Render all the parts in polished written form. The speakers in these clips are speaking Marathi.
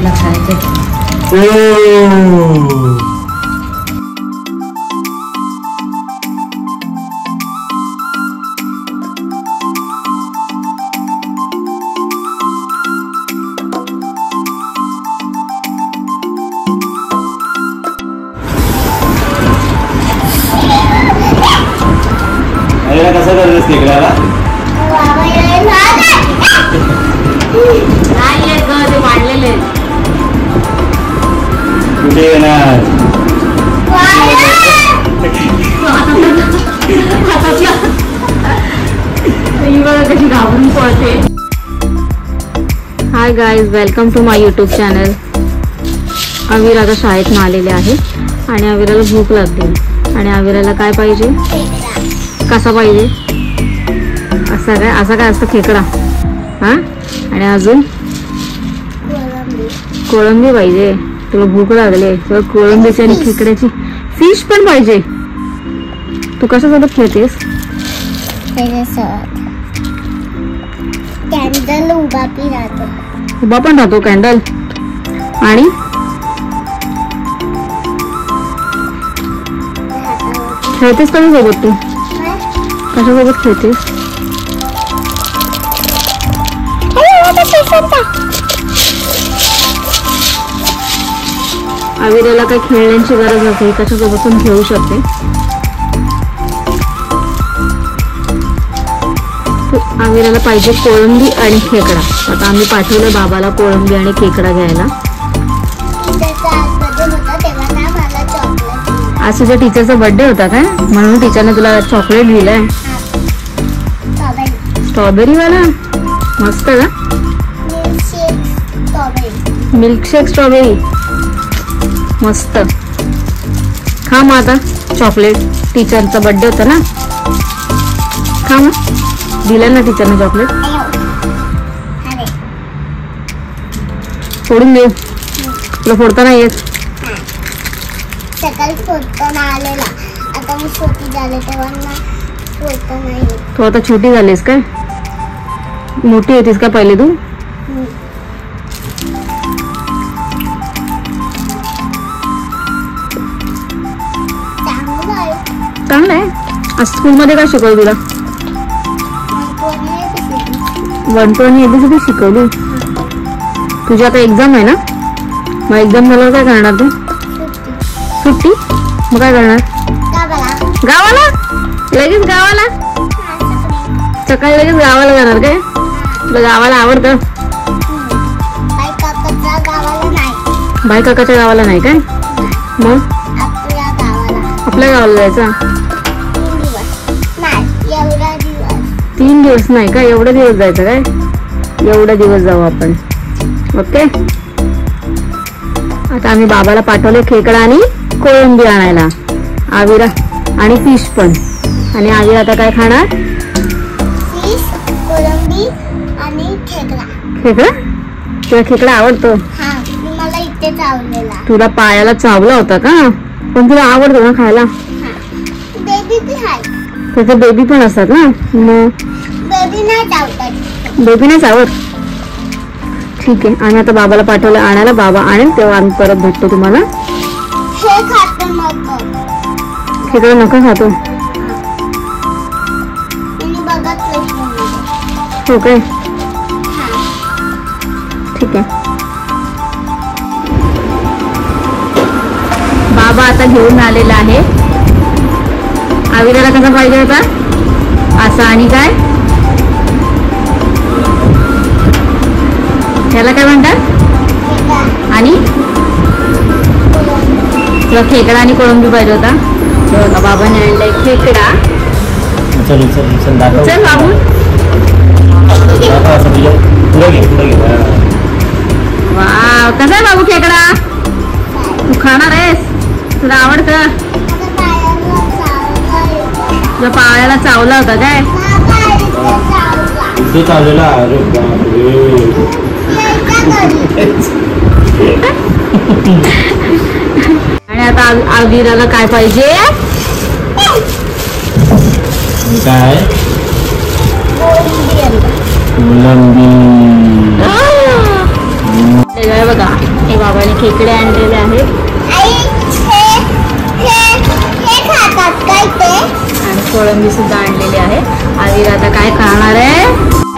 तुला खायचंय. कसं करतेस खेकड्याला? ते वाढलेले कुठे येणार? कशी घाबरून पळते. Hi guys, welcome to my YouTube channel. Avir आता शाळेतून आलेले आहे आणि अविराला भूक लागली आणि अविराला काय पाहिजे? कसा पाहिजे? असा काय असतं खेकडा. हा, आणि अजून कोळंबी पाहिजे. तुला भूक लागले तर कोळंबीची आणि खेकड्याची फिश पण पाहिजे. तू कशासोबत खेळतेस? कॅन्डल उभा पण राहतो कॅन्डल. आणि खेळतेस कशासोबत? तू कशासोबत खेळतेस? अविराला काही खेळण्याची गरज नसते, कशासोबत पण खेळू शकते. अविराला पाहिजे कोळंबी आणि खेकडा. आता आम्ही पाठवलं बाबाला कोळंबी आणि खेकडा घ्यायला. आज तुझ्या टीचरचा बर्थडे होता काय? म्हणून टीचरने तुला चॉकलेट दिलंय. स्ट्रॉबेरी वाला मस्त का? मिल्कशेक स्ट्रॉबेरी मस्त. खा मग आता चॉकलेट. टीचरचा बर्थडे होता ना. खा मग. दिलं ना टीचरने चॉकलेट. फोडून देऊ? तुला फोडता नाही येत? सकाळी फोडताना आलेला, आता मी छोटी झाले तेव्हा फोडता नाही येत. तू आता छोटी झालीस काय? मोठी होतीस का पहिले तू? चांगलं आहे. आज स्कूलमध्ये काय शिकवलं तुला? 1 to आणि ABCD शिकवली. तुझी आता एक्झाम आहे ना? मग एक्झाम झाल्यावर काय करणार तू? सुट्टी. मग काय करणार? गावाला. लगेच गावाला? सकाळी लगेच गावाला जाणार काय? तुला गावाला आवडतं? बाई काकाच्या गावाला नाही काय? मग आपल्या गावाला जायचं. 3 दिवस नाही का? एवढे दिवस जायचं काय? एवढे दिवस जाऊ आपण. ओके. आता आम्ही बाबाला पाठवले खेकडा आणि कोळंबी आणायला. आविरा आणि फिश पण. आणि आविरा आता काय खाणार? फिश, कोळंबी आणि खेकडा. खेकडा? तुला खेकडा आवडतो? मला इथे चावलेला. तुला पायाला चावला होता का? पण तुला आवडतो ना खायला? बेबी बी आहे. त्याचे बेबी पण असतात ना. मग बेबी नाही चावतात. बेबी नाही चावत. ठीक आहे. आम्ही आता बाबाला पाठवलं आणायला. बाबा आणेल तेव्हा आम्ही परत भेटतो तुम्हाला. हे खातो नको. खेकडा नको खातो? हो काय? ठीक आहे. बाबा आता घेऊन आलेला आहे. आविराला कसा पाहिजे होता? असा. आणि काय त्याला काय म्हणतात? आणि तुला खेकडा आणि कोळंबी पाहिजे होता. बघा बाबाने आणलाय खेकडा. चल बाबू. वाव, कसा आहे बाबू खेकडा? तू खाणार आहेस? तुला आवडतं? तुझ्या पायाला चावला होता काय? आणि आता आविराला काय पाहिजे? काय? बघा आणि बाबाने खेकडे आणलेले आहेत आई हे खातात काय ते? आणि कोळंबी सुद्धा आणलेली आहे. आविरा आता काय खाणार आहे?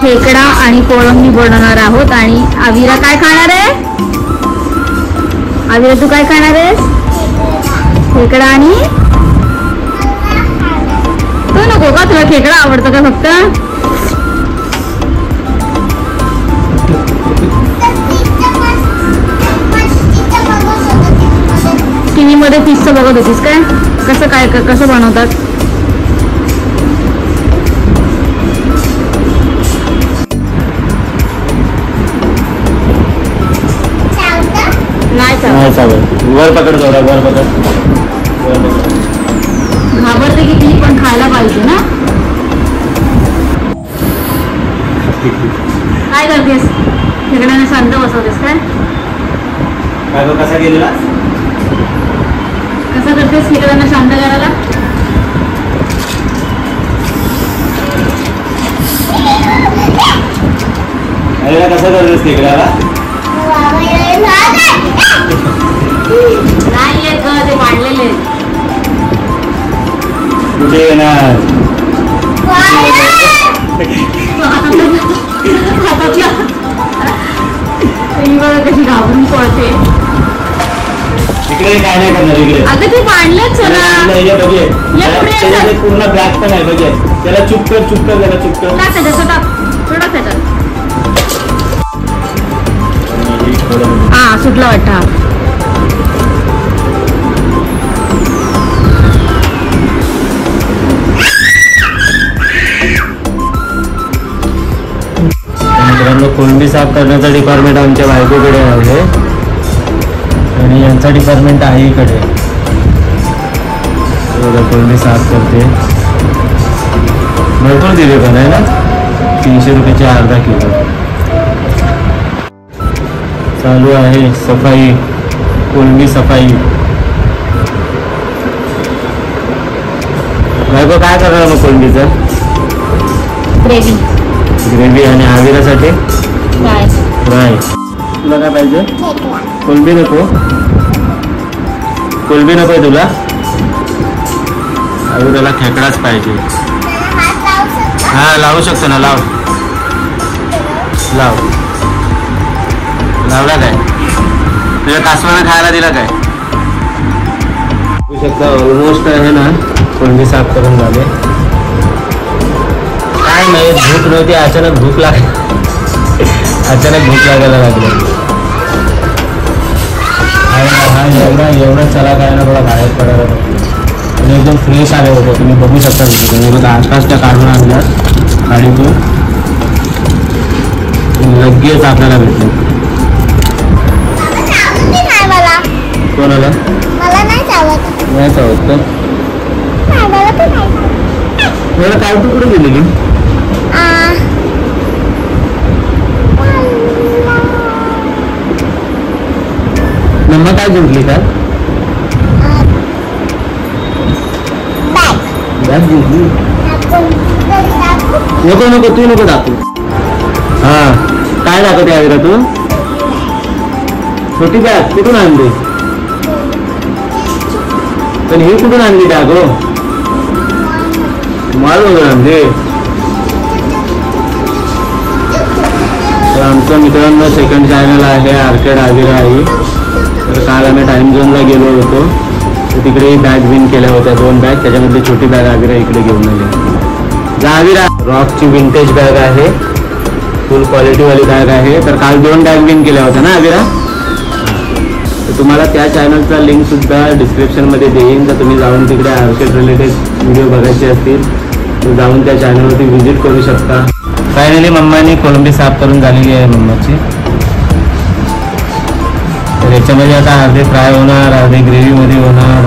खेकडा आणि कोळंबी बनवणार आहोत. आणि आविरा काय खाणार आहे? आविरा तू काय खाणार आहेस? खेकडा आणि तू नको का? तुला खेकडा आवडतं का फक्त? टीव्ही मध्ये फिशचं बघत होतीस काय? कसं बनवतात? नाही नाही चालत. वर पकड थोडा, वर पकड. घाबरते की ती पण खायला पाहिजे ना. काय करतेस? खेकड्याने शांत बसवतेस काय? काय गं, कसा गेलेला? कसं करतेस खेकड्यांना शांत करायला? अरे कसं करतेस खेकड्याला? नाही येत ग, ते वाढलेले. कुठे येणार? कशी घाबरून पडते. इकडे काय नाही करणार इकडे. अगं ते बांधलेच ना. बघे पूर्ण बॅग पण आहे बघे. त्याला चुप कर त्याला चुप कर. टाक त्याच्यात, थोडा त्याच्यात. हा सुटला वाटतं. मित्रांनो, कोळंबी साफ करण्याचा डिपार्टमेंट आमच्या बायकोकडे आहे आणि यांचा डिपार्टमेंट आहे इकडे. कोळंबी साफ करते. भरपूर दिले पण आहे ना. 300 रुपयाचे अर्धा किलो. चालू आहे सफाई, कोळंबी सफाई. बायको काय करणार मग कोळंबीचं? ग्रेव्ही आणि आविरासाठी फ्राय. तुला काय पाहिजे? कोळंबी नको? कोळंबी नको तुला? आविराला खेकडाच पाहिजे. हा लावू शकतो ना. लाव लावला काय? तुझ्या कासवानं खायला दिला काय? बघू शकता ऑलमोस्ट आहे ना कोळंबी साफ करून झाले. काय नाही, भूक नव्हती, अचानक भूक लागायला लागली. हा एवढा चला काय ना थोडा बाहेर पडायला आणि एकदम फ्रेश आले होते. तुम्ही बघू शकता. तुम्ही बघा आसपासच्या काढून आणल्या गाडीतून लगेच आपल्याला भेटले. कोणाला नाही चावत का? मला काय तू कुठे गेलेली? मम्मा काय जिंकली का? बॅग जिंकली? नको तू नको दाखवू. हा काय दाखवते आविरा तू? छोटी बॅग कुठून आणली? पण ही कुठून आणली बॅग? हो माल वगैरे आणले. तर आमचं मित्रांनो सेकंड चॅनल आहे आर्केड आविरा आई. तर काल आम्ही टाइम झोनला गेलो होतो. तर तिकडे बॅग विन केल्या होत्या 2 बॅग. त्याच्यामधली छोटी बॅग आविरा इकडे घेऊन आली. आविरा रॉकची विंटेज बॅग आहे. फुल क्वालिटीवाली बॅग आहे. तर काल 2 बॅग विन केल्या होत्या ना आविरा. तर तुम्हाला त्या चॅनलचा लिंक सुद्धा डिस्क्रिप्शनमध्ये देईन. तर तुम्ही जाऊन तिकडे आर्केड रिलेटेड व्हिडिओ बघायचे असतील तर जाऊन त्या चॅनलवरती व्हिजिट करू शकता. फायनली मम्माने कोळंबी साफ करून झालेली आहे मम्माची. तर याच्यामध्ये आता अर्धे फ्राय होणार, अर्धे ग्रेव्हीमध्ये होणार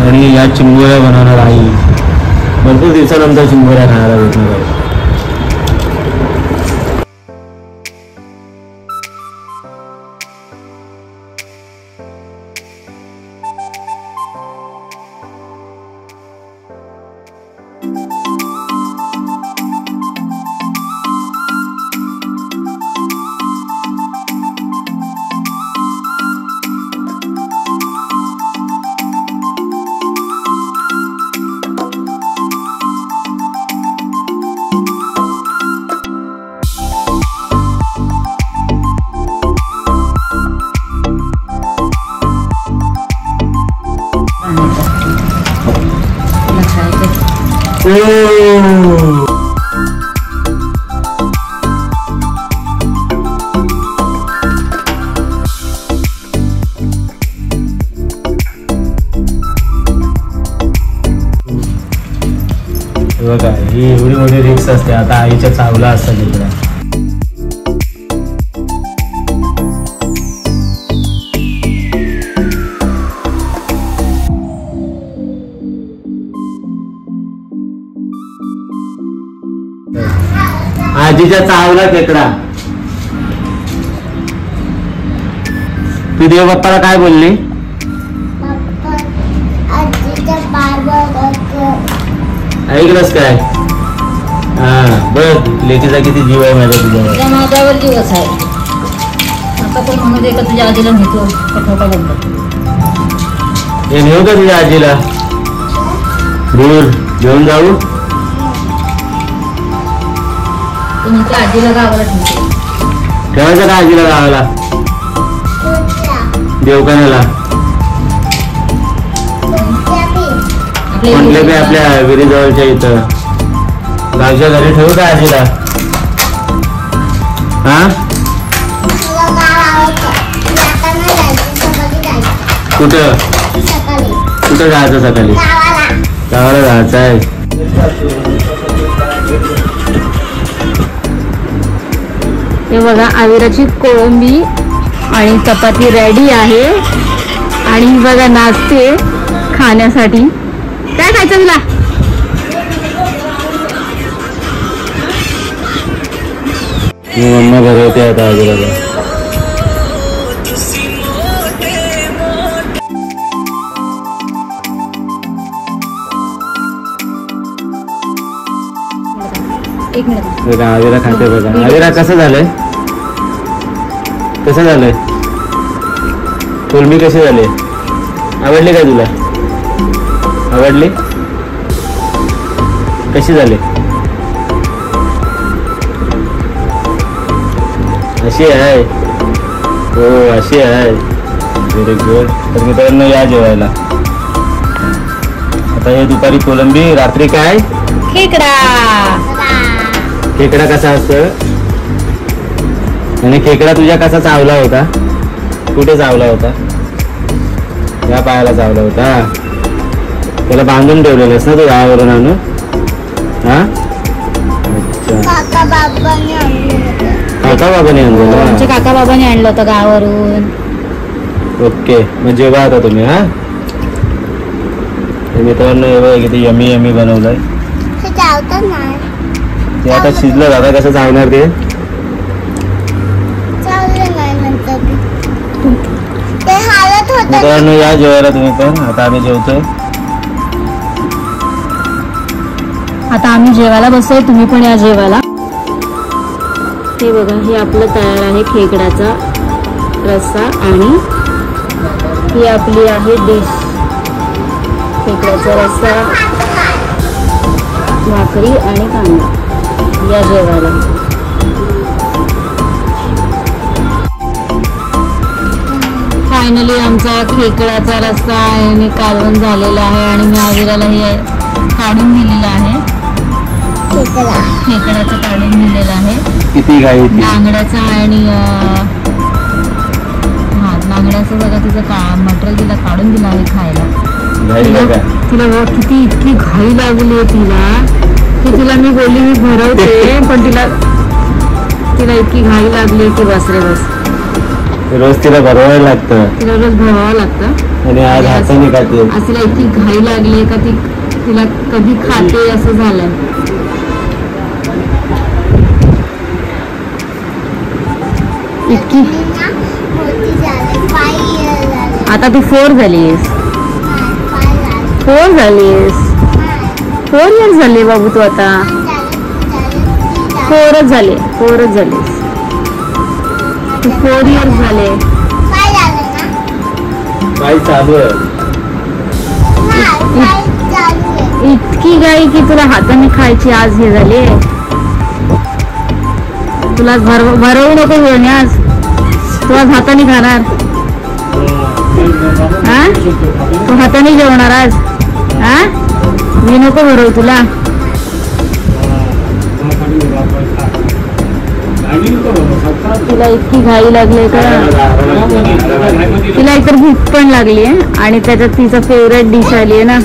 आणि या चिंबोऱ्या बनवणार आई. भरपूर दिवसानंतर चिंबोऱ्या खायला भेटणार आहे. बघा ही एवढी मोठी रिक्स असते. आता आईच्या चावला असतात इकडे. आजीच्या चावला खेकडा. तू देव बाप्पाला काय बोलली? ऐकलंस काय? हा बघ लेकीचा किती जीव आहे माझ्या तुझ्या माझ्यावर दिवस आहे. आता कोण म्हणू दे का तुझ्या आजीला नेतो खोटा बोलतो. हे नेऊ का तुझ्या आजीला दूर घेऊन जाऊ? तुमच्या आजीला गावाला ठेवतो. ठेवायचं का आजीला गावाला? देवकान्याला म्हटले बी आपल्या विहिरीजवळच्या इथं गावच्या घरी ठेवू का आजीला? हा कुठं कुठं जायचं सकाळी? गावाला जायचं आहे. हे बघा आविराची कोळंबी आणि चपाती रेडी आहे. आणि बघा नाचते खाण्यासाठी. काय खायचं तुला? मी मम्मा भरवते आता आजीला. एक मिनिट. बघा आवीरा खाते. बघा आवीरा कसं झालंय? कसं झालंय? कोलंबी कशी झाली? आवडली काय तुला? आवडली? कशी झाली? अशी आहे. हो अशी आहे. Very good. तर मित्रांनो या जेवायला. आता हे दुपारी कोलंबी, रात्री काय? खेकडा. खेकडा कसा असतं? आणि खेकडा तुझ्या कसा चावला होता? कुठे चावला होता? या पायाला चावला होता. त्याला बांधून ठेवलेलंस ना तू गावावरून आणून? हा अच्छा. काका बाबाने आणलं. आमच्या काका बाबाने आणलं होतं गावावरून. ओके मग जेव्हा आता तुम्ही. हा मित्रांनो एवढं किती यमी यमी बनवलंय. ते आता शिजलं. आता कसं चावणार ते? मित्रांनो या जेवायला तुम्ही पण. आता आम्ही जेवतोय. आता आम्ही जेवायला बसतोय. तुम्ही पण या जेवायला. हे बघा हे आपलं तयार आहे खेकड्याचा रस्सा. आणि ही आपली आहे डिश. खेकड्याचा रस्सा, भाकरी आणि कांदा. या जेवायला. फायनली आमचा खेकड्याचा रस्सा आणि कालवण झालेला आहे. आणि मी आविराला हे काढून दिलेलं आहे. खेकड्याचं काढून दिलेलं आहे. किती गाई? नांगड्याचा आणि हा नांगड्याचं बघा तिचं मटेरियल तिला काढून दिलं आहे खायला. तिला किती इतकी घाई लागली तिला की तिला मी बोलली मी भरवते. पण तिला इतकी घाई लागली की बस रे बस. रोज तिला भरवायला लागतं. तिला रोज भरवावं लागतं. आणि आज हाताने खाते. आज तिला इतकी घाई लागली का तिला कधी खाते असं झालंय. इतकी आता तू 4 झालीस. 4 झालीस. 4 इयर्स झाले बाबू तू आता. 4च झाले. 4च झालीस तू. 4 इयर्स झाले. काय चालू आहे? इतकी गाई की तुला हाताने खायची आज हे झाली. तुला भरवू नको घेऊन आज. तू आज हाताने खाणार. हा तू हाताने जेवणार आज. हा मी नको भरवू तुला. तिला इतकी घाई लागली का, तिला एकतर भूक पण लागली आहे आणि त्याच्यात तिचं फेवरेट डिश आली आहे ना.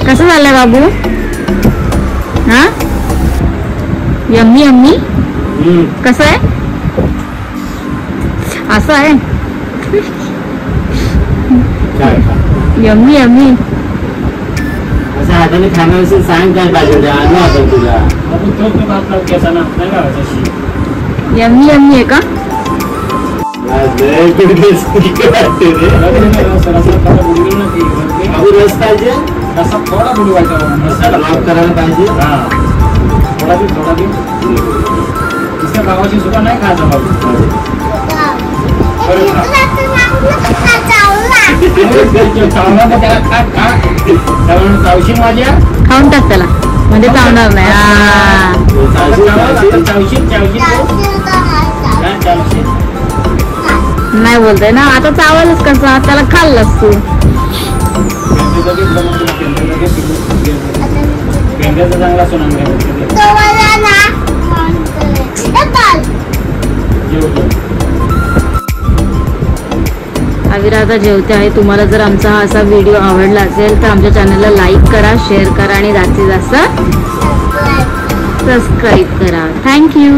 कसं झालंय बाबू? हा यम्मी यम्मी कसं आहे? असं आहे यम्मी यम्मी. असं हाताने खाणार असेल सांग काय पाहिजे आणू आता तुला. यम्मी यम्मी आहे का? रस पाहिजे थोडा करायला पाहिजे. इसका गावाची सुद्धा नाही खायचं बाबू. माझ्या खाऊन टाक त्याला म्हणजे चावणार नाही. नाही बोलतोय ना आता, चावायलाच कसा त्याला खाल्लास तू. चांगला सोना आविरा आता जेवते आहे. तुम्हाला जर आमचा हा असा व्हिडिओ आवडला असेल तर आमच्या चॅनलला लाईक करा, शेअर करा आणि जास्तीत जास्त सबस्क्राईब करा. थँक्यू.